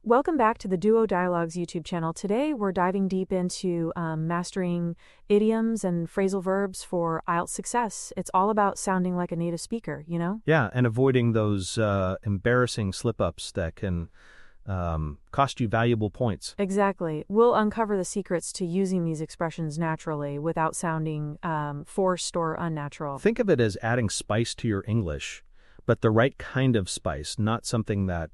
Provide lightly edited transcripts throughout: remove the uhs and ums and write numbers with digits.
Welcome back to the Duo Dialogues YouTube channel. Today we're diving deep into mastering idioms and phrasal verbs for IELTS success. It's all about sounding like a native speaker, you know? Yeah, and avoiding those embarrassing slip-ups that can cost you valuable points. Exactly. We'll uncover the secrets to using these expressions naturally without sounding forced or unnatural. Think of it as adding spice to your English, but the right kind of spice, not something that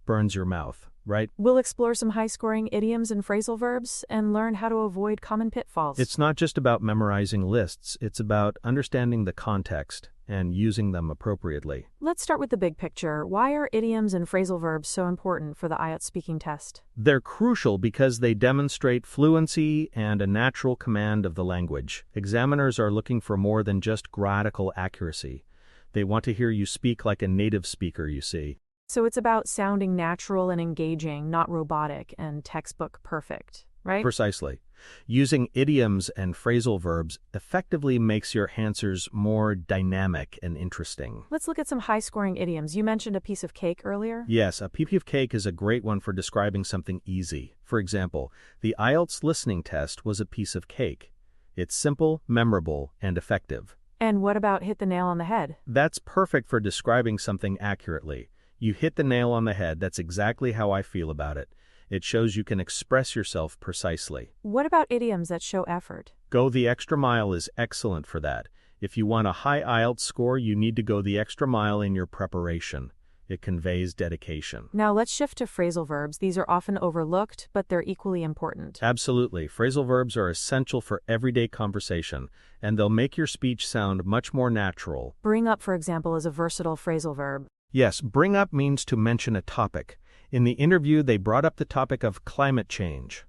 burns your mouth. Right? We'll explore some high-scoring idioms and phrasal verbs and learn how to avoid common pitfalls. It's not just about memorizing lists, it's about understanding the context and using them appropriately. Let's start with the big picture. Why are idioms and phrasal verbs so important for the IELTS speaking test? They're crucial because they demonstrate fluency and a natural command of the language. Examiners are looking for more than just grammatical accuracy. They want to hear you speak like a native speaker, you see. So it's about sounding natural and engaging, not robotic and textbook perfect, right? Precisely. Using idioms and phrasal verbs effectively makes your answers more dynamic and interesting. Let's look at some high-scoring idioms. You mentioned a piece of cake earlier. Yes, a piece of cake is a great one for describing something easy. For example, the IELTS listening test was a piece of cake. It's simple, memorable, and effective. And what about hit the nail on the head? That's perfect for describing something accurately. You hit the nail on the head. That's exactly how I feel about it. It shows you can express yourself precisely. What about idioms that show effort? Go the extra mile is excellent for that. If you want a high IELTS score, you need to go the extra mile in your preparation. It conveys dedication. Now let's shift to phrasal verbs. These are often overlooked, but they're equally important. Absolutely. Phrasal verbs are essential for everyday conversation, and they'll make your speech sound much more natural. Bring up, for example, is a versatile phrasal verb. Yes, bring up means to mention a topic. In the interview, they brought up the topic of climate change.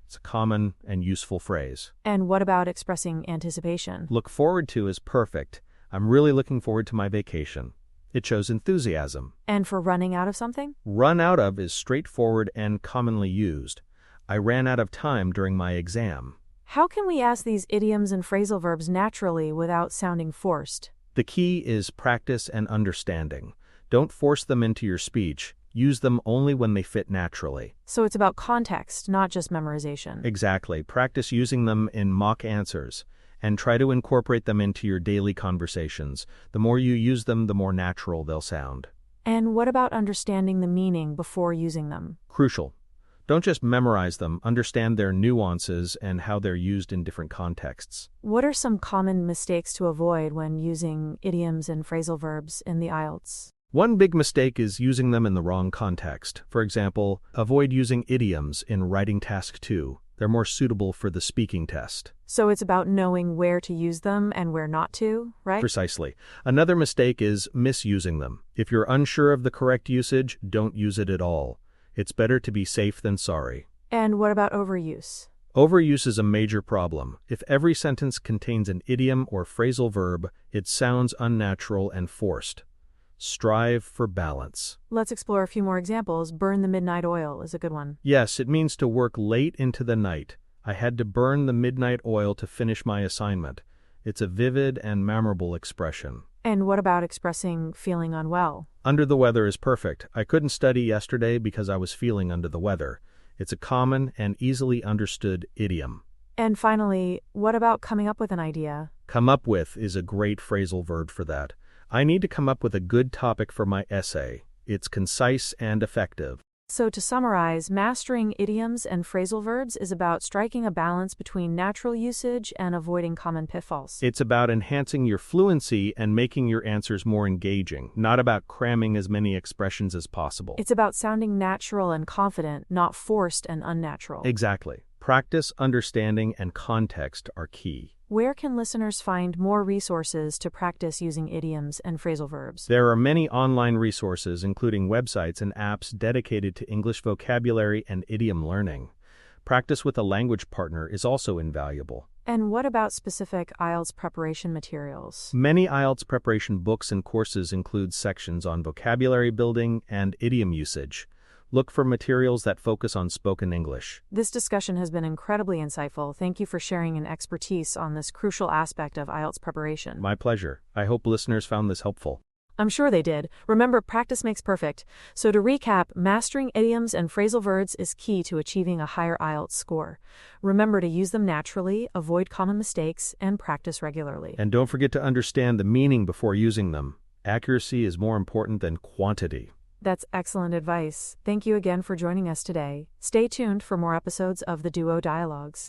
It's a common and useful phrase. And what about expressing anticipation? Look forward to is perfect. I'm really looking forward to my vacation. It shows enthusiasm. And for running out of something? Run out of is straightforward and commonly used. I ran out of time during my exam. How can we ask these idioms and phrasal verbs naturally without sounding forced? The key is practice and understanding. Don't force them into your speech. Use them only when they fit naturally. So it's about context, not just memorization. Exactly. Practice using them in mock answers and try to incorporate them into your daily conversations. The more you use them, the more natural they'll sound. And what about understanding the meaning before using them? Crucial. Don't just memorize them, understand their nuances and how they're used in different contexts. What are some common mistakes to avoid when using idioms and phrasal verbs in the IELTS? One big mistake is using them in the wrong context. For example, avoid using idioms in writing task 2. They're more suitable for the speaking test. So it's about knowing where to use them and where not to, right? Precisely. Another mistake is misusing them. If you're unsure of the correct usage, don't use it at all. It's better to be safe than sorry. And what about overuse? Overuse is a major problem. If every sentence contains an idiom or phrasal verb, it sounds unnatural and forced. Strive for balance. Let's explore a few more examples. Burn the midnight oil is a good one. Yes, it means to work late into the night. I had to burn the midnight oil to finish my assignment. It's a vivid and memorable expression. And what about expressing feeling unwell? Under the weather is perfect. I couldn't study yesterday because I was feeling under the weather. It's a common and easily understood idiom. And finally, what about coming up with an idea? Come up with is a great phrasal verb for that. I need to come up with a good topic for my essay. It's concise and effective. So to summarize, mastering idioms and phrasal verbs is about striking a balance between natural usage and avoiding common pitfalls. It's about enhancing your fluency and making your answers more engaging, not about cramming as many expressions as possible. It's about sounding natural and confident, not forced and unnatural. Exactly. Practice, understanding, and context are key. Where can listeners find more resources to practice using idioms and phrasal verbs? There are many online resources, including websites and apps dedicated to English vocabulary and idiom learning. Practice with a language partner is also invaluable. And what about specific IELTS preparation materials? Many IELTS preparation books and courses include sections on vocabulary building and idiom usage. Look for materials that focus on spoken English. This discussion has been incredibly insightful. Thank you for sharing an expertise on this crucial aspect of IELTS preparation. My pleasure. I hope listeners found this helpful. I'm sure they did. Remember, practice makes perfect. So to recap, mastering idioms and phrasal verbs is key to achieving a higher IELTS score. Remember to use them naturally, avoid common mistakes, and practice regularly. And don't forget to understand the meaning before using them. Accuracy is more important than quantity. That's excellent advice. Thank you again for joining us today. Stay tuned for more episodes of the Duo Dialogues.